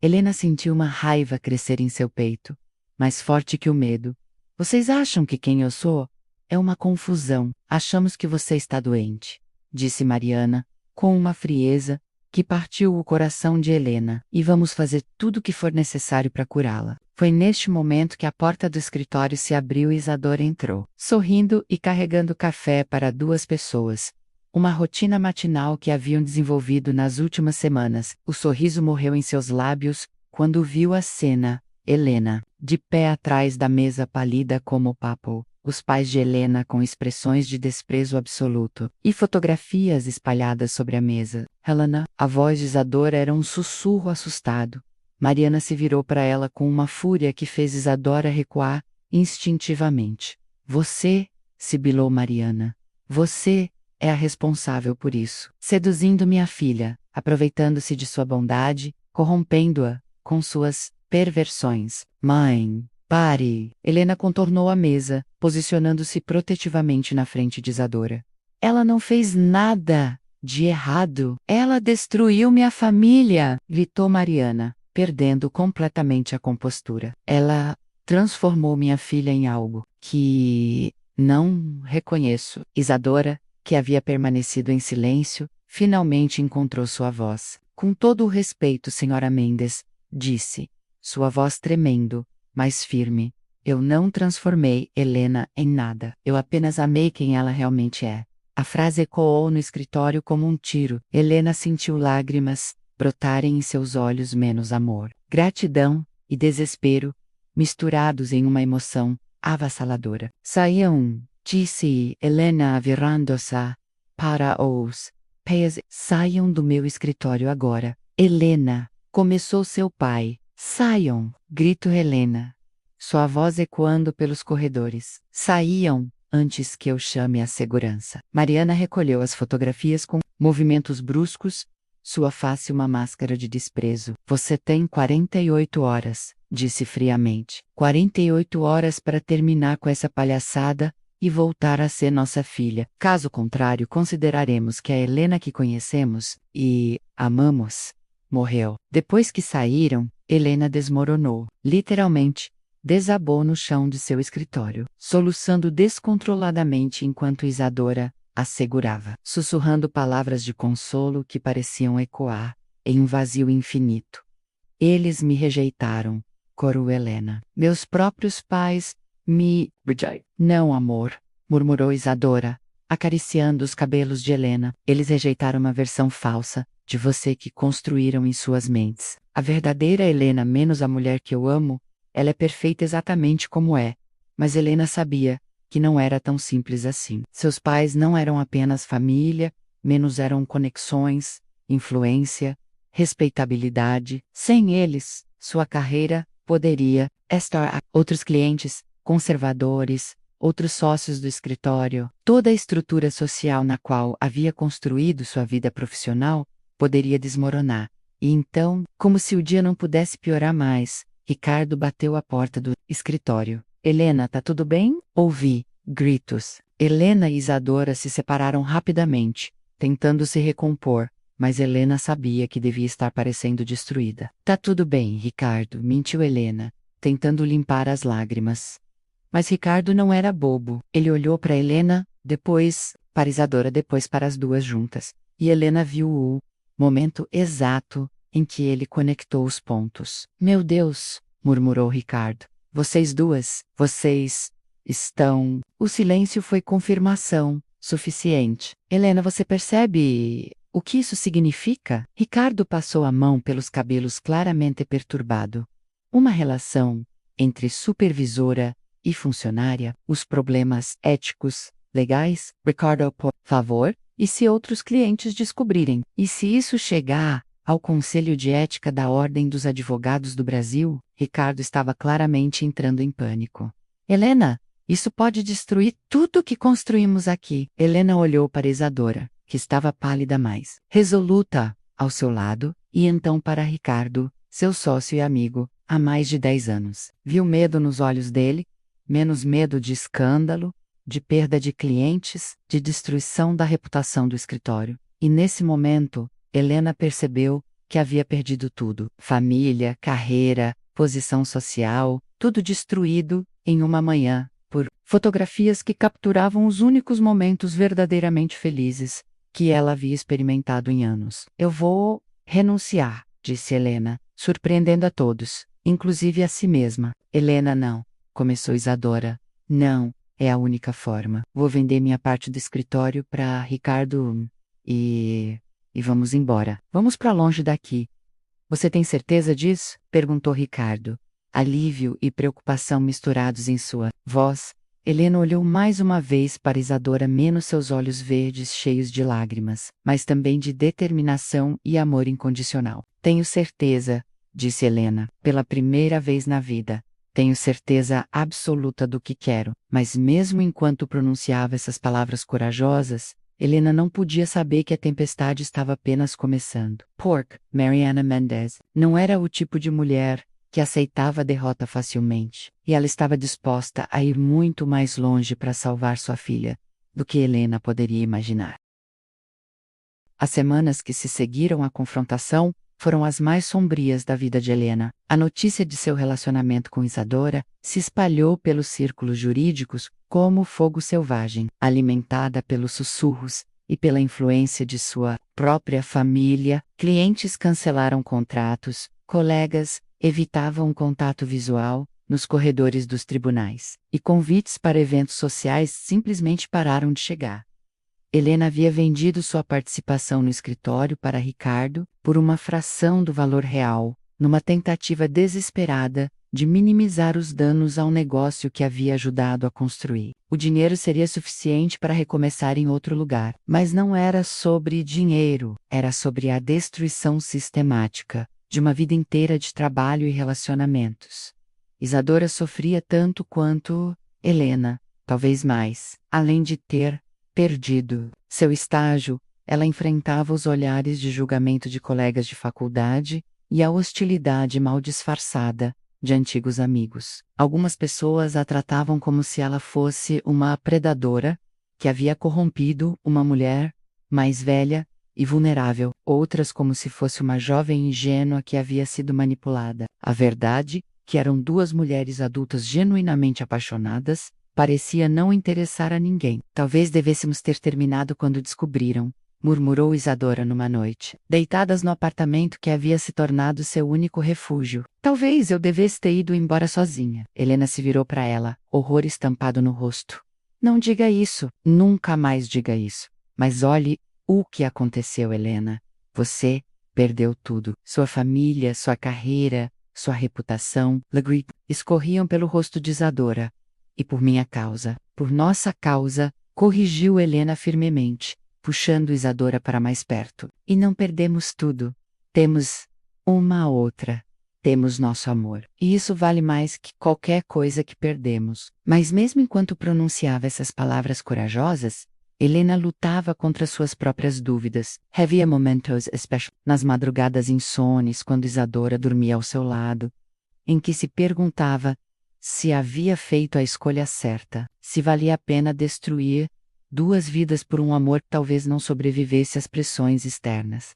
Helena sentiu uma raiva crescer em seu peito, mais forte que o medo. Vocês acham que quem eu sou? É uma confusão. Achamos que você está doente, disse Mariana, com uma frieza que partiu o coração de Helena. E vamos fazer tudo o que for necessário para curá-la. Foi neste momento que a porta do escritório se abriu e Isadora entrou, sorrindo e carregando café para duas pessoas. Uma rotina matinal que haviam desenvolvido nas últimas semanas. O sorriso morreu em seus lábios quando viu a cena. Helena, de pé atrás da mesa pálida como o papo. Os pais de Helena com expressões de desprezo absoluto. E fotografias espalhadas sobre a mesa. Helena, a voz de Isadora era um sussurro assustado. Mariana se virou para ela com uma fúria que fez Isadora recuar instintivamente. Você, sibilou Mariana. Você é a responsável por isso. Seduzindo minha filha, aproveitando-se de sua bondade, corrompendo-a com suas perversões. Mãe, pare! Helena contornou a mesa, posicionando-se protetivamente na frente de Isadora. Ela não fez nada de errado. Ela destruiu minha família! Gritou Mariana, perdendo completamente a compostura. Ela transformou minha filha em algo que não reconheço. Isadora, que havia permanecido em silêncio, finalmente encontrou sua voz. Com todo o respeito, senhora Mendes, disse, sua voz tremendo, mas firme. Eu não transformei Helena em nada. Eu apenas amei quem ela realmente é. A frase ecoou no escritório como um tiro. Helena sentiu lágrimas brotarem em seus olhos menos amor, gratidão e desespero, misturados em uma emoção avassaladora. Saiam, disse Helena virando-se para os pés. Saiam do meu escritório agora. Helena, começou seu pai. Saiam, gritou Helena, sua voz ecoando pelos corredores. Saíam, antes que eu chame a segurança. Mariana recolheu as fotografias com movimentos bruscos, sua face uma máscara de desprezo. Você tem 48 horas, disse friamente. 48 horas para terminar com essa palhaçada e voltar a ser nossa filha. Caso contrário, consideraremos que a Helena que conhecemos e amamos morreu. Depois que saíram, Helena desmoronou, literalmente, desabou no chão de seu escritório, soluçando descontroladamente enquanto Isadora a segurava, sussurrando palavras de consolo que pareciam ecoar em um vazio infinito. Eles me rejeitaram, corou Helena. Meus próprios pais me rejeitam. Não, amor, murmurou Isadora, acariciando os cabelos de Helena. Eles rejeitaram uma versão falsa de você que construíram em suas mentes. A verdadeira Helena menos a mulher que eu amo Ela é perfeita exatamente como é. Mas Helena sabia que não era tão simples assim. Seus pais não eram apenas família, menos eram conexões, influência, respeitabilidade. Sem eles, sua carreira poderia estar. Outros clientes, conservadores, outros sócios do escritório, toda a estrutura social na qual havia construído sua vida profissional poderia desmoronar. E então, como se o dia não pudesse piorar mais, Ricardo bateu à porta do escritório. Helena, tá tudo bem? Ouvi gritos. Helena e Isadora se separaram rapidamente, tentando se recompor, mas Helena sabia que devia estar parecendo destruída. Tá tudo bem, Ricardo, mentiu Helena, tentando limpar as lágrimas. Mas Ricardo não era bobo. Ele olhou para Helena, depois para Isadora, depois para as duas juntas. E Helena viu o momento exato em que ele conectou os pontos. Meu Deus, murmurou Ricardo. Vocês estão. O silêncio foi confirmação suficiente. Helena, você percebe o que isso significa? Ricardo passou a mão pelos cabelos claramente perturbado. Uma relação entre supervisora e funcionária, os problemas éticos, legais, Ricardo, por favor, e se outros clientes descobrirem? E se isso chegar ao Conselho de Ética da Ordem dos Advogados do Brasil? Ricardo estava claramente entrando em pânico. Helena, isso pode destruir tudo que construímos aqui. Helena olhou para Isadora, que estava pálida mais resoluta, ao seu lado, e então para Ricardo, seu sócio e amigo, há mais de 10 anos. Viu medo nos olhos dele, menos medo de escândalo, de perda de clientes, de destruição da reputação do escritório. E nesse momento, Helena percebeu que havia perdido tudo: família, carreira, posição social, tudo destruído em uma manhã, por fotografias que capturavam os únicos momentos verdadeiramente felizes que ela havia experimentado em anos. Eu vou renunciar, disse Helena, surpreendendo a todos, inclusive a si mesma. Helena, não, começou Isadora. Não, é a única forma. Vou vender minha parte do escritório para Ricardo e vamos embora. Vamos para longe daqui. Você tem certeza disso? Perguntou Ricardo. Alívio e preocupação misturados em sua voz. Helena olhou mais uma vez para Isadora, menos seus olhos verdes cheios de lágrimas, mas também de determinação e amor incondicional. Tenho certeza, disse Helena, pela primeira vez na vida. Tenho certeza absoluta do que quero. Mas mesmo enquanto pronunciava essas palavras corajosas, Helena não podia saber que a tempestade estava apenas começando. Mariana Mendez, não era o tipo de mulher que aceitava a derrota facilmente, e ela estava disposta a ir muito mais longe para salvar sua filha do que Helena poderia imaginar. As semanas que se seguiram à confrontação foram as mais sombrias da vida de Helena. A notícia de seu relacionamento com Isadora se espalhou pelos círculos jurídicos como fogo selvagem, alimentada pelos sussurros e pela influência de sua própria família. Clientes cancelaram contratos, colegas evitavam contato visual nos corredores dos tribunais, e convites para eventos sociais simplesmente pararam de chegar. Helena havia vendido sua participação no escritório para Ricardo por uma fração do valor real, numa tentativa desesperada de minimizar os danos ao negócio que havia ajudado a construir. O dinheiro seria suficiente para recomeçar em outro lugar, mas não era sobre dinheiro, era sobre a destruição sistemática de uma vida inteira de trabalho e relacionamentos. Isadora sofria tanto quanto Helena, talvez mais, além de ter perdido seu estágio. Ela enfrentava os olhares de julgamento de colegas de faculdade e a hostilidade mal disfarçada de antigos amigos. Algumas pessoas a tratavam como se ela fosse uma predadora que havia corrompido uma mulher mais velha e vulnerável, outras como se fosse uma jovem ingênua que havia sido manipulada. A verdade, que eram duas mulheres adultas genuinamente apaixonadas, parecia não interessar a ninguém. Talvez devêssemos ter terminado quando descobriram, murmurou Isadora numa noite, deitadas no apartamento que havia se tornado seu único refúgio. Talvez eu devesse ter ido embora sozinha. Helena se virou para ela, horror estampado no rosto. Não diga isso, nunca mais diga isso. Mas olhe o que aconteceu, Helena. Você perdeu tudo. Sua família, sua carreira, sua reputação. Legrip escorriam pelo rosto de Isadora. E por minha causa, por nossa causa, corrigiu Helena firmemente, puxando Isadora para mais perto. E não perdemos tudo. Temos uma outra. Temos nosso amor. E isso vale mais que qualquer coisa que perdemos. Mas mesmo enquanto pronunciava essas palavras corajosas, Helena lutava contra suas próprias dúvidas. Havia momentos, especialmente nas madrugadas insones, quando Isadora dormia ao seu lado, em que se perguntava se havia feito a escolha certa, se valia a pena destruir duas vidas por um amor que talvez não sobrevivesse às pressões externas.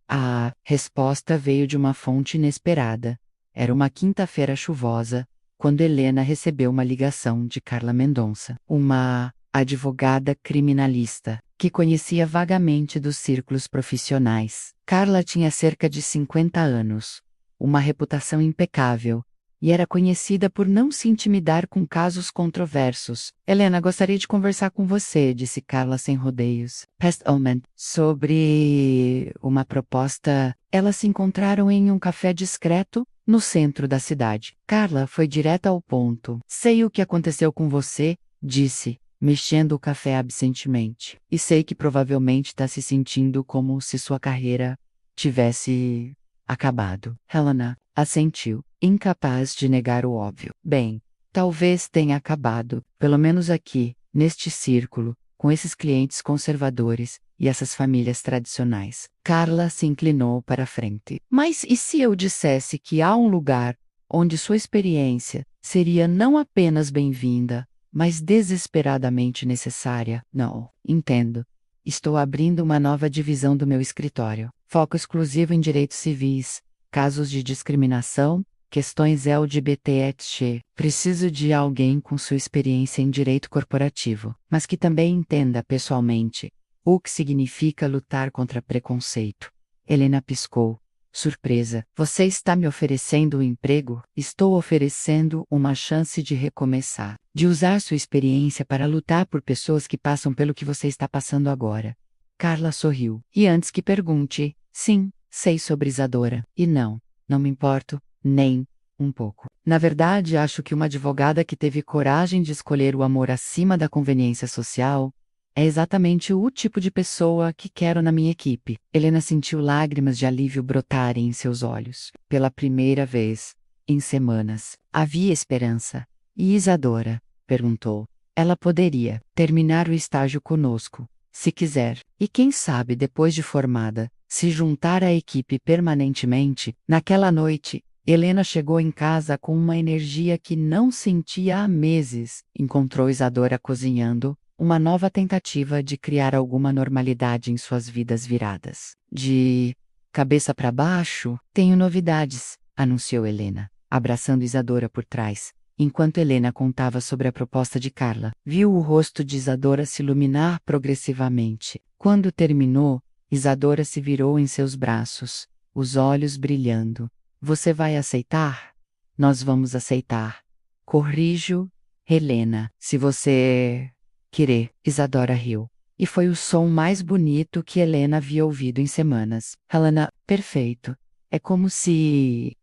A resposta veio de uma fonte inesperada. Era uma quinta-feira chuvosa, quando Helena recebeu uma ligação de Carla Mendonça, uma advogada criminalista, que conhecia vagamente dos círculos profissionais. Carla tinha cerca de 50 anos, uma reputação impecável, e era conhecida por não se intimidar com casos controversos. Helena, gostaria de conversar com você, disse Carla sem rodeios. Past Omen, sobre uma proposta. Elas se encontraram em um café discreto, no centro da cidade. Carla foi direta ao ponto. Sei o que aconteceu com você, disse, mexendo o café absentemente. E sei que provavelmente está se sentindo como se sua carreira tivesse acabado. Helena assentiu, incapaz de negar o óbvio. Bem, talvez tenha acabado, pelo menos aqui, neste círculo, com esses clientes conservadores e essas famílias tradicionais. Carla se inclinou para a frente. Mas e se eu dissesse que há um lugar onde sua experiência seria não apenas bem-vinda, mas desesperadamente necessária? Não, entendo. Estou abrindo uma nova divisão do meu escritório. Foco exclusivo em direitos civis, casos de discriminação, questões LGBT/etc. Preciso de alguém com sua experiência em direito corporativo, mas que também entenda pessoalmente o que significa lutar contra preconceito. Helena piscou, surpresa. Você está me oferecendo um emprego? Estou oferecendo uma chance de recomeçar, de usar sua experiência para lutar por pessoas que passam pelo que você está passando agora. Carla sorriu. E antes que pergunte, sim, sei sobre Isadora. E não me importo, nem um pouco. Na verdade, acho que uma advogada que teve coragem de escolher o amor acima da conveniência social é exatamente o tipo de pessoa que quero na minha equipe. Helena sentiu lágrimas de alívio brotarem em seus olhos. Pela primeira vez, em semanas, havia esperança. E Isadora? Perguntou. Ela poderia terminar o estágio conosco, se quiser, e quem sabe depois de formada, se juntar à equipe permanentemente. Naquela noite, Helena chegou em casa com uma energia que não sentia há meses. Encontrou Isadora cozinhando, uma nova tentativa de criar alguma normalidade em suas vidas viradas. De cabeça para baixo, tenho novidades, anunciou Helena, abraçando Isadora por trás. Enquanto Helena contava sobre a proposta de Carla, viu o rosto de Isadora se iluminar progressivamente. Quando terminou, Isadora se virou em seus braços, os olhos brilhando. Você vai aceitar? Nós vamos aceitar. Corrijo, Helena, se você querer. Isadora riu. E foi o som mais bonito que Helena havia ouvido em semanas. Helena, perfeito. É como se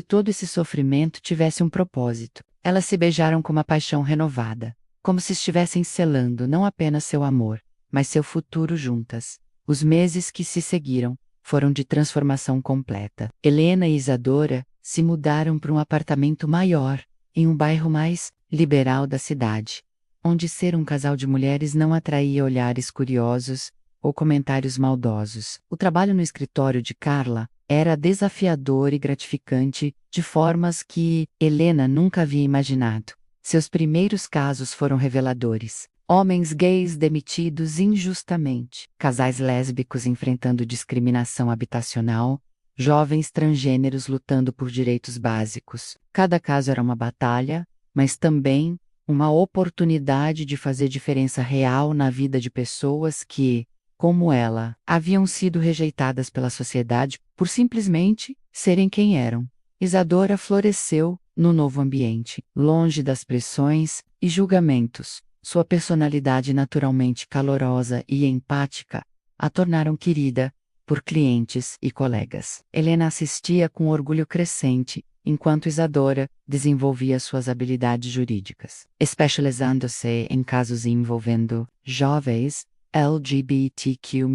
todo esse sofrimento tivesse um propósito. Elas se beijaram com uma paixão renovada, como se estivessem selando não apenas seu amor, mas seu futuro juntas. Os meses que se seguiram foram de transformação completa. Helena e Isadora se mudaram para um apartamento maior, em um bairro mais liberal da cidade, onde ser um casal de mulheres não atraía olhares curiosos ou comentários maldosos. O trabalho no escritório de Carla era desafiador e gratificante, de formas que Helena nunca havia imaginado. Seus primeiros casos foram reveladores. Homens gays demitidos injustamente, casais lésbicos enfrentando discriminação habitacional, jovens transgêneros lutando por direitos básicos. Cada caso era uma batalha, mas também uma oportunidade de fazer diferença real na vida de pessoas que, como ela, haviam sido rejeitadas pela sociedade por simplesmente serem quem eram. Isadora floresceu no novo ambiente, longe das pressões e julgamentos. Sua personalidade naturalmente calorosa e empática a tornaram querida por clientes e colegas. Helena assistia com orgulho crescente, enquanto Isadora desenvolvia suas habilidades jurídicas, especializando-se em casos envolvendo jovens LGBTQ+.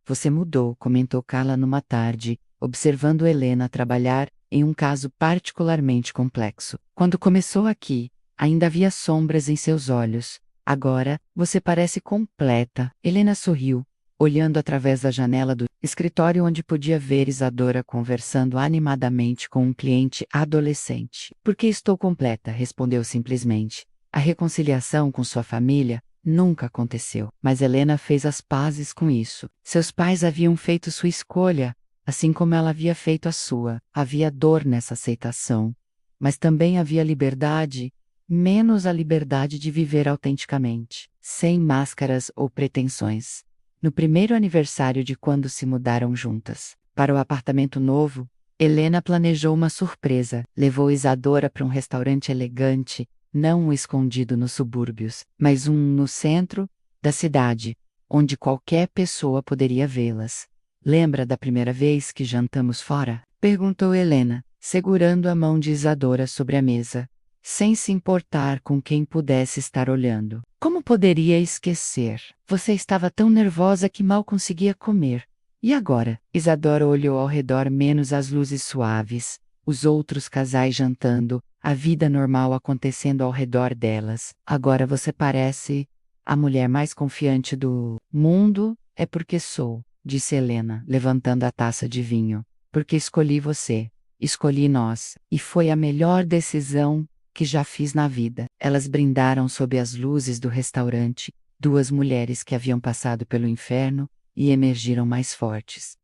Você mudou, comentou Carla numa tarde, observando Helena trabalhar em um caso particularmente complexo. Quando começou aqui, ainda havia sombras em seus olhos. Agora, você parece completa. Helena sorriu, olhando através da janela do escritório onde podia ver Isadora conversando animadamente com um cliente adolescente. Porque estou completa, respondeu simplesmente. A reconciliação com sua família nunca aconteceu, mas Helena fez as pazes com isso. Seus pais haviam feito sua escolha, assim como ela havia feito a sua. Havia dor nessa aceitação, mas também havia liberdade, menos a liberdade de viver autenticamente, sem máscaras ou pretensões. No primeiro aniversário de quando se mudaram juntas para o apartamento novo, Helena planejou uma surpresa. Levou Isadora para um restaurante elegante, não um escondido nos subúrbios, mas um no centro da cidade, onde qualquer pessoa poderia vê-las. Lembra da primeira vez que jantamos fora? Perguntou Helena, segurando a mão de Isadora sobre a mesa, sem se importar com quem pudesse estar olhando. Como poderia esquecer? Você estava tão nervosa que mal conseguia comer. E agora? Isadora olhou ao redor, menos as luzes suaves, os outros casais jantando, a vida normal acontecendo ao redor delas. Agora você parece a mulher mais confiante do mundo. É porque sou, disse Helena, levantando a taça de vinho. Porque escolhi você. Escolhi nós. E foi a melhor decisão que já fiz na vida. Elas brindaram sob as luzes do restaurante, duas mulheres que haviam passado pelo inferno e emergiram mais fortes,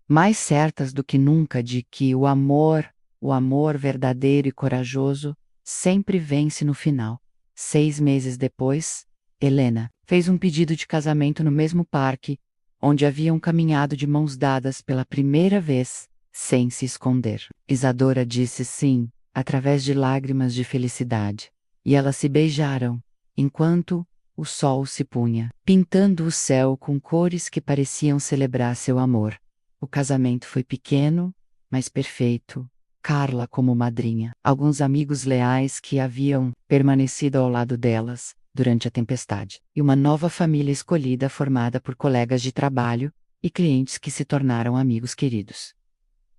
mais certas do que nunca de que o amor verdadeiro e corajoso, sempre vence no final. 6 meses depois, Helena fez um pedido de casamento no mesmo parque, onde haviam caminhado de mãos dadas pela primeira vez, sem se esconder. Isadora disse sim, através de lágrimas de felicidade, e elas se beijaram, enquanto o sol se punha, pintando o céu com cores que pareciam celebrar seu amor. O casamento foi pequeno, mas perfeito. Carla como madrinha, alguns amigos leais que haviam permanecido ao lado delas durante a tempestade, e uma nova família escolhida formada por colegas de trabalho e clientes que se tornaram amigos queridos.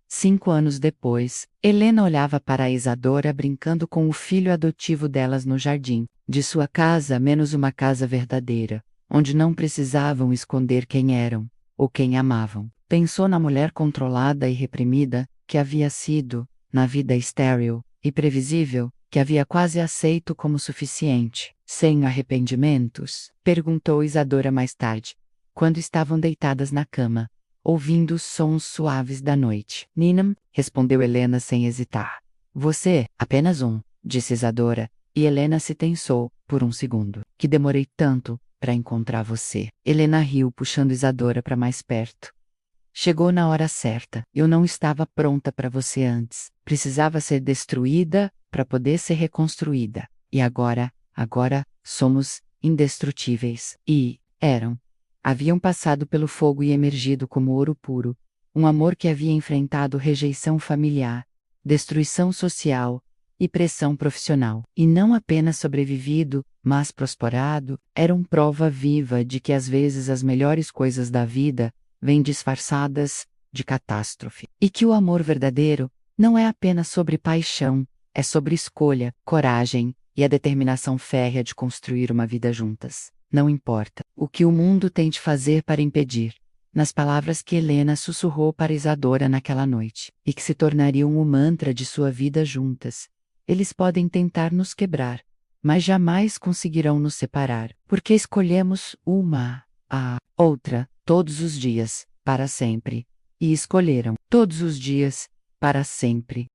5 anos depois, Helena olhava para a Isadora brincando com o filho adotivo delas no jardim de sua casa, menos uma casa verdadeira, onde não precisavam esconder quem eram ou quem amavam. Pensou na mulher controlada e reprimida que havia sido, na vida estéril e previsível que havia quase aceito como suficiente, sem arrependimentos. Perguntou Isadora mais tarde, quando estavam deitadas na cama, ouvindo os sons suaves da noite. Ninam, respondeu Helena sem hesitar. Você, apenas um, disse Isadora, e Helena se tensou, por um segundo. Que demorei tanto para encontrar você. Helena riu, puxando Isadora para mais perto. Chegou na hora certa. Eu não estava pronta para você antes. Precisava ser destruída para poder ser reconstruída. E agora somos indestrutíveis. E eram. Haviam passado pelo fogo e emergido como ouro puro. Um amor que havia enfrentado rejeição familiar, destruição social e pressão profissional. E não apenas sobrevivido, mas prosperado. Eram prova viva de que às vezes as melhores coisas da vida vêm disfarçadas de catástrofe. E que o amor verdadeiro não é apenas sobre paixão, é sobre escolha, coragem e a determinação férrea de construir uma vida juntas. Não importa o que o mundo tente fazer para impedir. Nas palavras que Helena sussurrou para Isadora naquela noite, e que se tornariam o mantra de sua vida juntas. Eles podem tentar nos quebrar, mas jamais conseguirão nos separar, porque escolhemos uma a outra todos os dias, para sempre. E escolheram todos os dias, para sempre.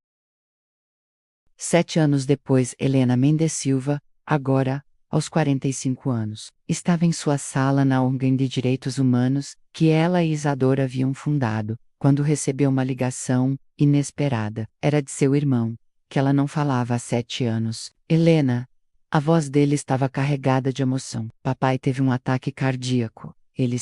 7 anos depois, Helena Mendes Silva, agora, aos 45 anos, estava em sua sala na ONG de Direitos Humanos, que ela e Isadora haviam fundado, quando recebeu uma ligação inesperada. Era de seu irmão, que ela não falava há 7 anos. Helena. A voz dele estava carregada de emoção. Papai teve um ataque cardíaco. Ele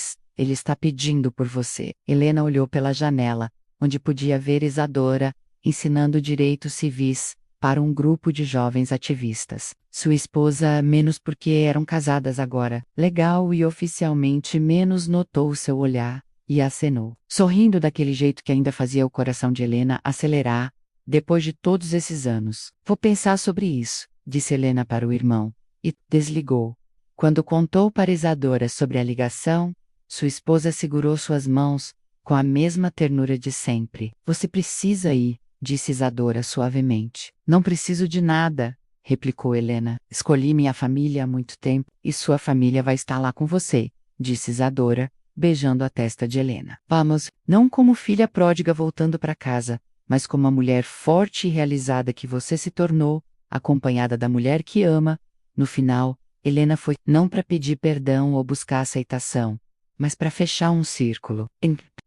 está pedindo por você. Helena olhou pela janela, onde podia ver Isadora, ensinando direitos civis para um grupo de jovens ativistas. Sua esposa, menos porque eram casadas agora, legal e oficialmente menos, notou seu olhar e acenou, sorrindo daquele jeito que ainda fazia o coração de Helena acelerar. Depois de todos esses anos, vou pensar sobre isso, disse Helena para o irmão, e desligou. Quando contou para Isadora sobre a ligação, sua esposa segurou suas mãos com a mesma ternura de sempre. Você precisa ir, disse Isadora suavemente. Não preciso de nada, replicou Helena. Escolhi minha família há muito tempo, e sua família vai estar lá com você, disse Isadora, beijando a testa de Helena. Vamos, não como filha pródiga voltando para casa, mas como a mulher forte e realizada que você se tornou, acompanhada da mulher que ama. No final, Helena foi não para pedir perdão ou buscar aceitação, mas para fechar um círculo.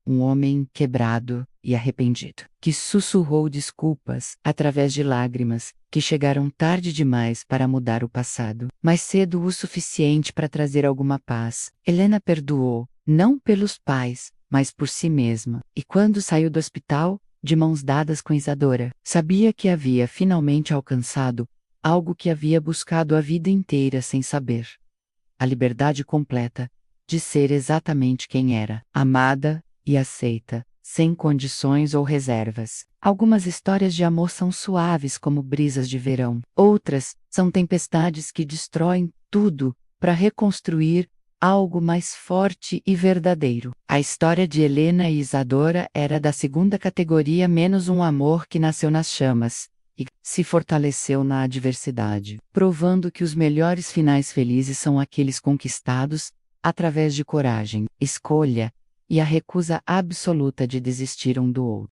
Um homem quebrado e arrependido, que sussurrou desculpas através de lágrimas que chegaram tarde demais para mudar o passado, mas cedo o suficiente para trazer alguma paz. Helena perdoou, não pelos pais, mas por si mesma, e quando saiu do hospital, de mãos dadas com Isadora, sabia que havia finalmente alcançado algo que havia buscado a vida inteira sem saber: a liberdade completa de ser exatamente quem era, amada e aceita, sem condições ou reservas. Algumas histórias de amor são suaves como brisas de verão. Outras são tempestades que destroem tudo para reconstruir algo mais forte e verdadeiro. A história de Helena e Isadora era da segunda categoria, menos um amor que nasceu nas chamas e se fortaleceu na adversidade, provando que os melhores finais felizes são aqueles conquistados através de coragem, escolha e a recusa absoluta de desistir um do outro.